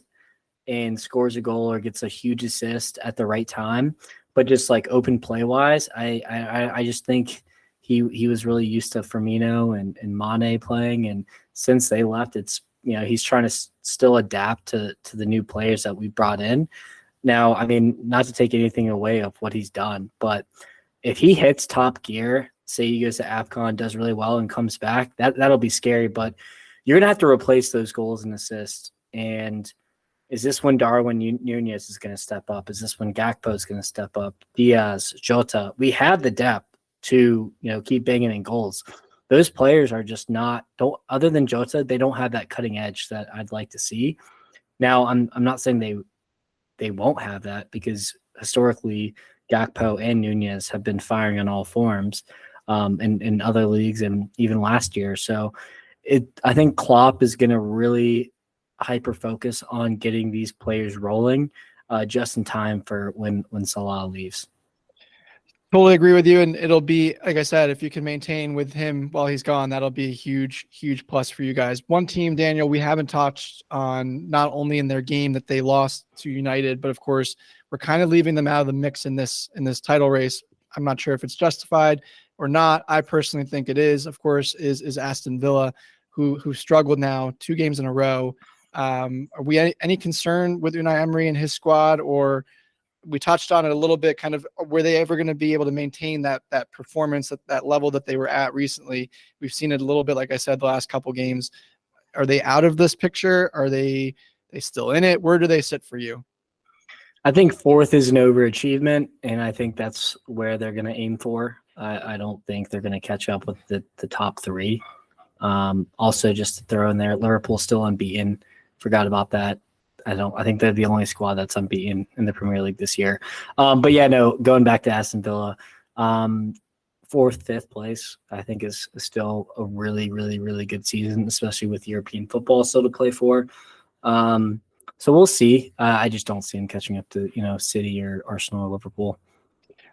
and scores a goal or gets a huge assist at the right time, but just like open play wise, I just think he was really used to Firmino and Mane playing, and since they left, it's he's trying to still adapt to the new players that we brought in. Now, I mean, not to take anything away of what he's done, but if he hits top gear, say he goes to AFCON, does really well, and comes back, that'll be scary. But you're gonna have to replace those goals and assists. And is this when Darwin Nunez is going to step up? Is this when Gakpo is going to step up? Diaz, Jota, we have the depth to keep banging in goals. Those players are just other than Jota, they don't have that cutting edge that I'd like to see. Now, I'm not saying they won't have that, because historically Gakpo and Nunez have been firing on all forms. in other leagues and even last year. So I think Klopp is going to really hyper focus on getting these players rolling just in time for when Salah leaves. Totally agree with you. And it'll be, like I said, if you can maintain with him while he's gone, that'll be a huge, huge plus for you guys. One team, Daniel, we haven't touched on, not only in their game that they lost to United, but of course, we're kind of leaving them out of the mix in this title race. I'm not sure if it's justified or not. I personally think it is, of course, is Aston Villa, who struggled now 2 games in a row. Are we any concern with Unai Emery and his squad, or we touched on it a little bit, kind of, were they ever going to be able to maintain that performance at that level that they were at recently? We've seen it a little bit, like I said, the last couple games. Are they out of this picture? Are they still in it? Where do they sit for you? I think 4th is an overachievement, and I think that's where they're going to aim for. I don't think they're going to catch up with the top 3. Also, just to throw in there, Liverpool's still unbeaten. Forgot about that. I think they're the only squad that's unbeaten in the Premier League this year. But yeah, no, going back to Aston Villa, 4th, 5th place, I think is still a really, really, really good season, especially with European football still to play for. So we'll see. I just don't see them catching up to, City or Arsenal or Liverpool.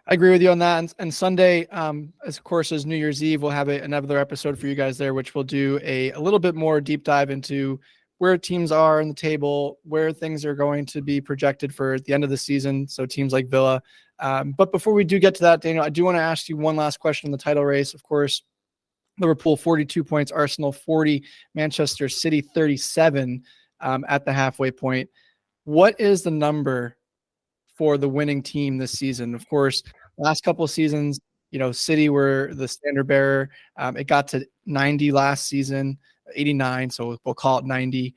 I agree with you on that. And Sunday, of course, as New Year's Eve, we'll have another episode for you guys there, which will do a little bit more deep dive into where teams are in the table, where things are going to be projected for the end of the season. So teams like Villa. But before we do get to that, Daniel, I do want to ask you one last question in the title race. Of course, Liverpool 42 points, Arsenal 40, Manchester City 37 at the halfway point. What is the number for the winning team this season? Of course, last couple of seasons, City were the standard bearer. It got to 90 last season. 89, so we'll call it 90,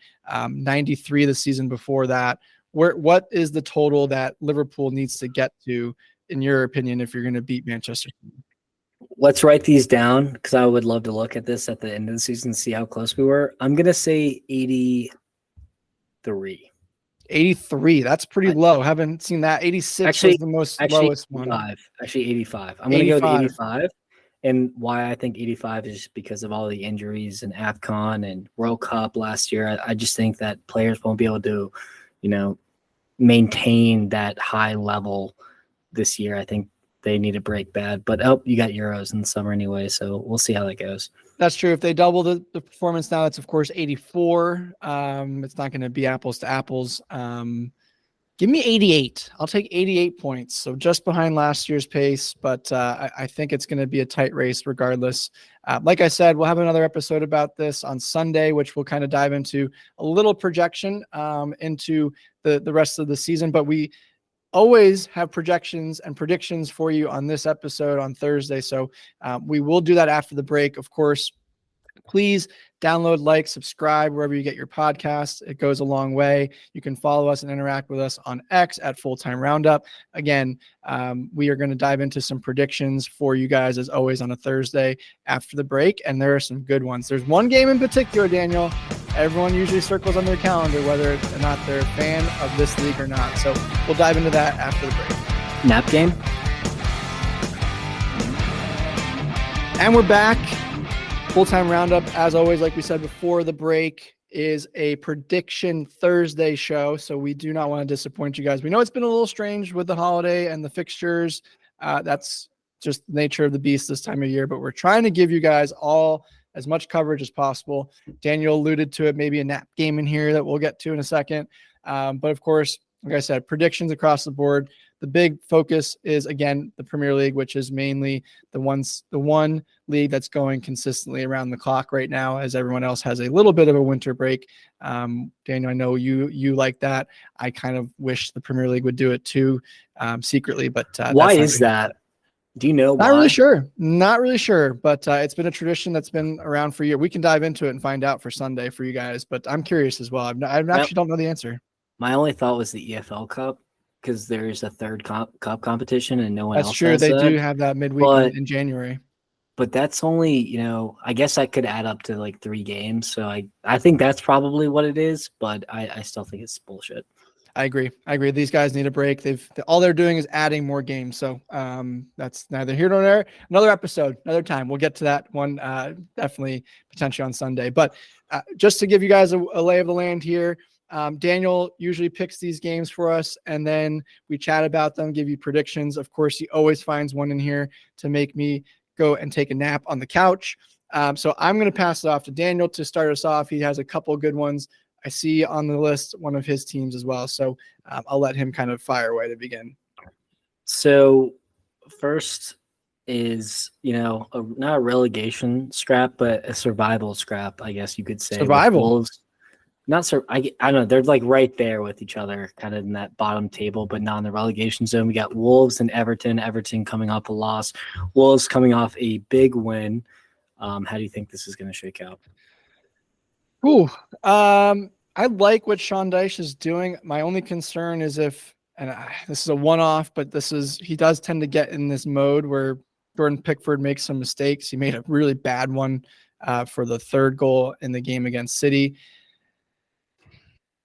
93 the season before that. What is the total that Liverpool needs to get to, in your opinion, if you're going to beat Manchester? Let's write these down, because I would love to look at this at the end of the season and see how close we were. I'm going to say 83. 83. That's pretty low. Haven't seen that. 86 was the most lowest 85. one. Actually, 85. I'm going to go with 85. And why I think 85 is just because of all the injuries and AFCON and World Cup last year. I just think that players won't be able to, maintain that high level this year. I think they need to break bad. But you got Euros in the summer anyway, so we'll see how that goes. That's true. If they double the performance now, it's of course 84. It's not going to be apples to apples. Give me 88. I'll take 88 points. So just behind last year's pace, but I think it's going to be a tight race regardless. Like I said, we'll have another episode about this on Sunday, which we'll kind of dive into a little projection into the rest of the season. But we always have projections and predictions for you on this episode on Thursday. So we will do that after the break, of course. Please download, like, subscribe wherever you get your podcasts. It goes a long way. You can follow us and interact with us on X at Full-Time Roundup. Again, we are going to dive into some predictions for you guys, as always, on a Thursday after the break, and there are some good ones. There's one game in particular, Daniel, everyone usually circles on their calendar whether or not they're a fan of this league or not. So we'll dive into that after the break. Nap game. And we're back. Full-Time Roundup, as always, like we said before the break, is a prediction Thursday show, so we do not want to disappoint you guys. We know it's been a little strange with the holiday and the fixtures. That's just the nature of the beast this time of year, but we're trying to give you guys all as much coverage as possible. Daniel alluded to it, maybe a nap game in here that we'll get to in a second. But of course, like I said, predictions across the board. The big focus is, again, the Premier League, which is mainly the one league that's going consistently around the clock right now, as everyone else has a little bit of a winter break. Daniel, I know you like that. I kind of wish the Premier League would do it too, secretly. But why is that? Do you know why? Not really sure, but it's been a tradition that's been around for years. We can dive into it and find out for Sunday for you guys, but I'm curious as well. I actually don't know the answer. My only thought was the EFL Cup, because there's a third cup competition and no one else has that. That's true. They do have that midweek in January. But that's only, I guess that could add up to like 3 games. So I think that's probably what it is, but I still think it's bullshit. I agree. These guys need a break. All they're doing is adding more games. So that's neither here nor there. Another episode, another time. We'll get to that one definitely potentially on Sunday. But just to give you guys a lay of the land here, Daniel usually picks these games for us, and then we chat about them, give you predictions. Of course, he always finds one in here to make me go and take a nap on the couch. So I'm going to pass it off to Daniel to start us off. He has a couple of good ones. I see on the list one of his teams as well. So I'll let him kind of fire away to begin. So first is, not a relegation scrap, but a survival scrap, I guess you could say. Survival. Wolves. I don't know. They're like right there with each other, kind of in that bottom table, but not in the relegation zone. We got Wolves and Everton. Everton coming off a loss. Wolves coming off a big win. How do you think this is going to shake out? Ooh, I like what Sean Dyche is doing. My only concern is this is a one-off, but he does tend to get in this mode where Jordan Pickford makes some mistakes. He made a really bad one for the third goal in the game against City.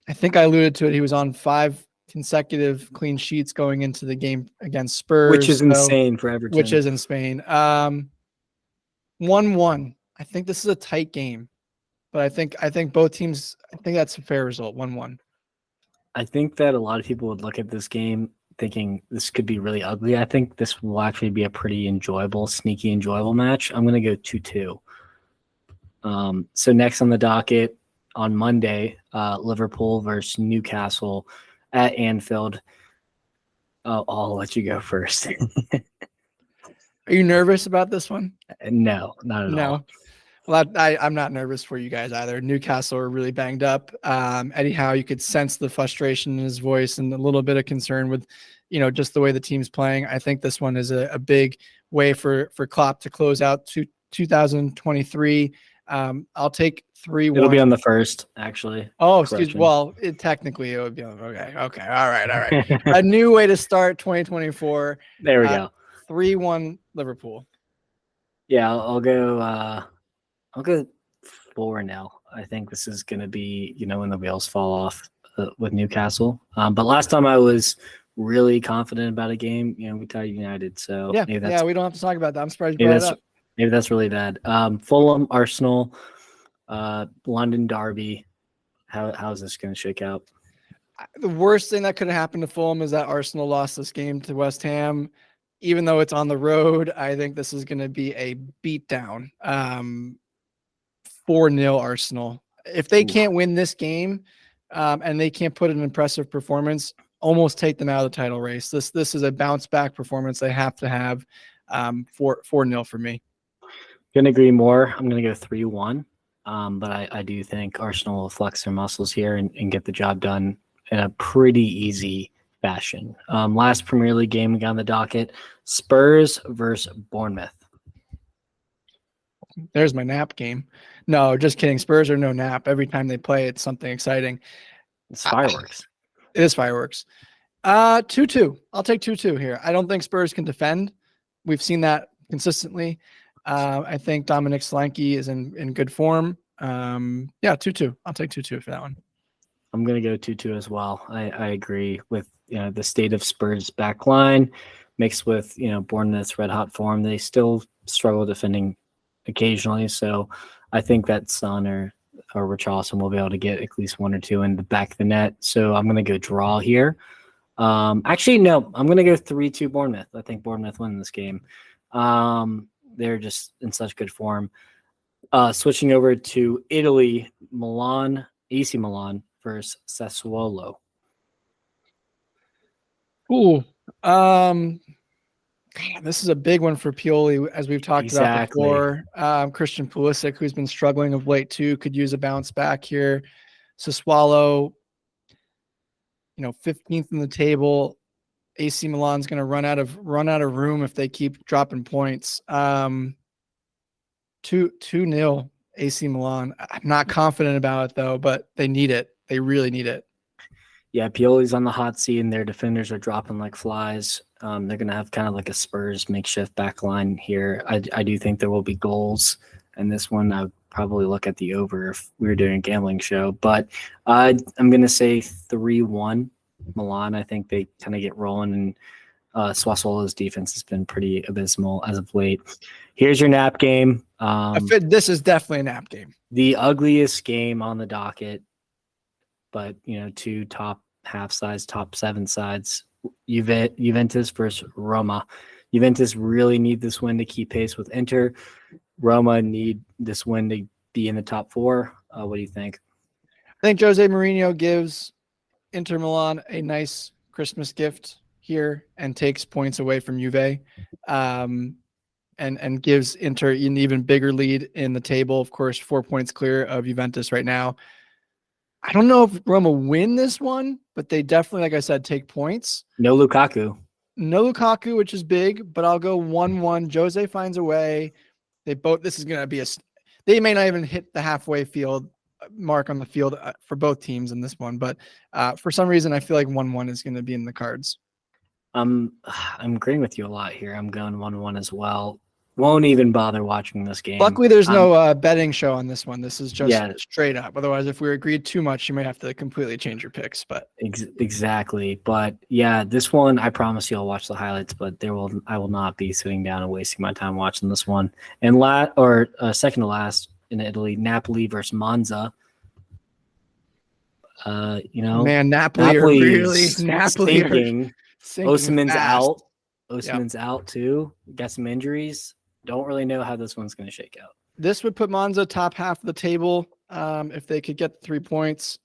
I think I alluded to it. He was on 5 consecutive clean sheets going into the game against Spurs, which is insane for Everton. Which is in Spain. 1-1. I think this is a tight game. But I think both teams, I think that's a fair result, 1-1. I think that a lot of people would look at this game thinking this could be really ugly. I think this will actually be a pretty sneaky enjoyable match. I'm going to go 2-2. So next on the docket on Monday, Liverpool versus Newcastle at Anfield. I'll let you go first. Are you nervous about this one? No, not at all. Well, I'm not nervous for you guys either. Newcastle are really banged up. Eddie Howe, you could sense the frustration in his voice and a little bit of concern with, just the way the team's playing. I think this one is a big way for Klopp to close out 2023. I'll take 3-1. It'll be on the first, actually. Oh, excuse me. Well, technically it would be on. Okay. All right. A new way to start 2024. There we go. 3-1 Liverpool. Yeah, I'll go 4-0. I think this is going to be, when the wheels fall off with Newcastle. But last time I was really confident about a game, we tied United. So yeah, we don't have to talk about that. I'm surprised you brought it up. Maybe that's really bad. Fulham, Arsenal, London Derby. How is this going to shake out? The worst thing that could have happened to Fulham is that Arsenal lost this game to West Ham. Even though it's on the road, I think this is going to be a beatdown. 4-0 Arsenal. If they can't win this game and they can't put an impressive performance, almost take them out of the title race. This is a bounce back performance they have to have. 4-0 for me. Couldn't agree more. I'm going to go 3-1. But I do think Arsenal will flex their muscles here and get the job done in a pretty easy fashion. Last Premier League game we got on the docket, Spurs versus Bournemouth. There's my nap game. No, just kidding. Spurs are no nap. Every time they play, it's something exciting. It's fireworks. It is fireworks. 2-2. I'll take 2-2 here. I don't think Spurs can defend. We've seen that consistently. I think Dominic Solanke is in good form. 2-2. I'll take 2-2 for that one. I'm going to go 2-2 as well. I agree with the state of Spurs back line mixed with Bournemouth's red hot form. They still struggle defending occasionally, so I think that Son or Richarlison will be able to get at least 1 or 2 in the back of the net. So I'm going to go draw here. Actually, no, I'm going to go 3-2 Bournemouth. I think Bournemouth win this game. They're just in such good form. Switching over to Italy, AC Milan versus Sassuolo. Ooh, this is a big one for Pioli, as we've talked about before. Christian Pulisic, who's been struggling of late too, could use a bounce back here. Sassuolo, 15th in the table. AC Milan's going to run out of room if they keep dropping points. 2-0 AC Milan. I'm not confident about it though, but they need it. They really need it. Yeah, Pioli's on the hot seat and their defenders are dropping like flies. They're going to have kind of like a Spurs makeshift back line here. I do think there will be goals. And this one, I would probably look at the over if we were doing a gambling show. But I'm going to say 3-1 Milan. I think they kind of get rolling, and Sassuolo's defense has been pretty abysmal as of late. Here's your nap game. This is definitely a nap game. The ugliest game on the docket, but two top half sides, top 7 sides. Juventus versus Roma. Juventus really need this win to keep pace with Inter. Roma need this win to be in the top 4. What do you think? I think Jose Mourinho gives Inter Milan a nice Christmas gift here and takes points away from Juve, and gives Inter an even bigger lead in the table. Of course, 4 points clear of Juventus right now. I don't know if Roma win this one, but they definitely, like I said, take points. No Lukaku, which is big, but I'll go 1-1. Jose finds a way. This is going to be they may not even hit the halfway field mark on the field for both teams in this one, but for some reason, I feel like 1-1 is going to be in the cards. I'm agreeing with you a lot here. I'm going 1-1 as well. Won't even bother watching this game. Luckily, there's no betting show on this one. This is just straight up. Otherwise, if we agreed too much, you may have to completely change your picks. But exactly. But yeah, this one, I promise you, I'll watch the highlights. But I will not be sitting down and wasting my time watching this one. And second to last in Italy, Napoli versus Monza. Man, Napoli are really sinking. Osimhen's fast. out. Osimhen's out too. Got some injuries. Don't really know how this one's going to shake out. This would put Monza top half of the table if they could get the 3 points.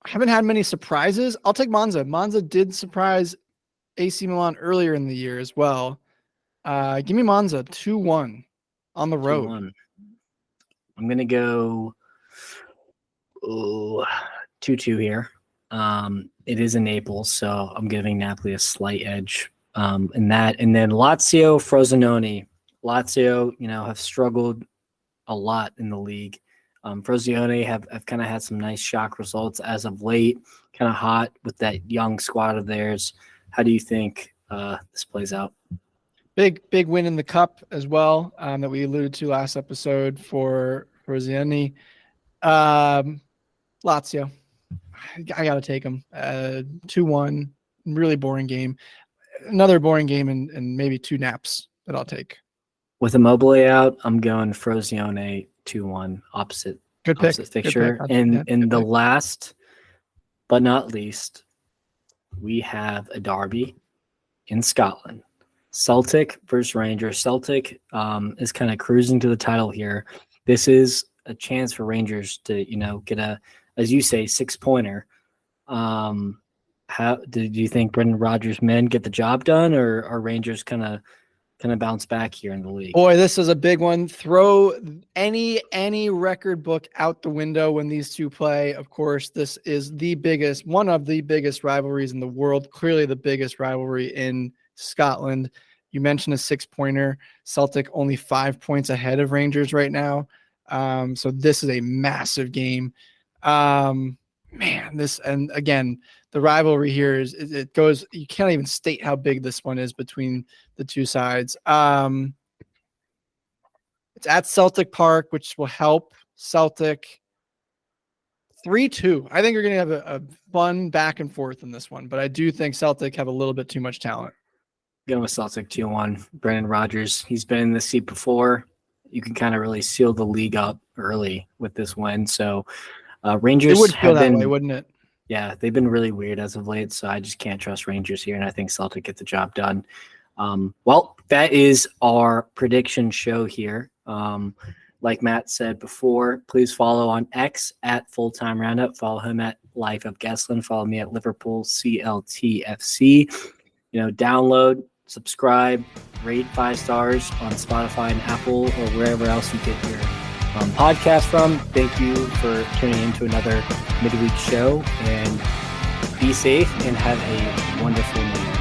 I haven't had many surprises. I'll take Monza. Monza did surprise AC Milan earlier in the year as well. Give me Monza 2-1 on the road. 2-1. I'm going to go 2-2 here. It is in Naples, so I'm giving Napoli a slight edge in that. And then Lazio, Frosinone. Lazio, have struggled a lot in the league. Frosinone have kind of had some nice shock results as of late, kind of hot with that young squad of theirs. How do you think this plays out? Big win in the cup as well that we alluded to last episode for Frosinone. Lazio. I got to take them. 2-1, really boring game. Another boring game and maybe 2 naps that I'll take. With Immobile out, I'm going Frosinone 2-1, opposite fixture. And the last but not least, we have a derby in Scotland. Celtic versus Rangers. Celtic is kind of cruising to the title here. This is a chance for Rangers to, get a, as you say, 6-pointer. How did you think Brendan Rodgers' men get the job done, or are Rangers kind of bounce back here in the league? Boy, this is a big one. Throw any record book out the window when these two play. Of course, this is one of the biggest rivalries in the world. Clearly, the biggest rivalry in Scotland. You mentioned a 6-pointer. Celtic only 5 points ahead of Rangers right now. So this is a massive game. And again, the rivalry here it goes, you can't even state how big this one is between the two sides. It's at Celtic Park, which will help Celtic. 3-2. I think you're going to have a fun back and forth in this one, but I do think Celtic have a little bit too much talent. Going with Celtic 2-1. Brendan Rodgers, he's been in the seat before. You can kind of really seal the league up early with this win. So Rangers it would feel that way, wouldn't it? Yeah, they've been really weird as of late, so I just can't trust Rangers here, and I think Celtic get the job done. Well, that is our prediction show here. Like Matt said before, please follow on X at Fulltime Roundup. Follow him at Life of Gesslin. Follow me at Liverpool CLTFC. Download, subscribe, rate 5 stars on Spotify and Apple or wherever else you get your podcast from. Thank you for tuning in to another midweek show, and be safe and have a wonderful new year.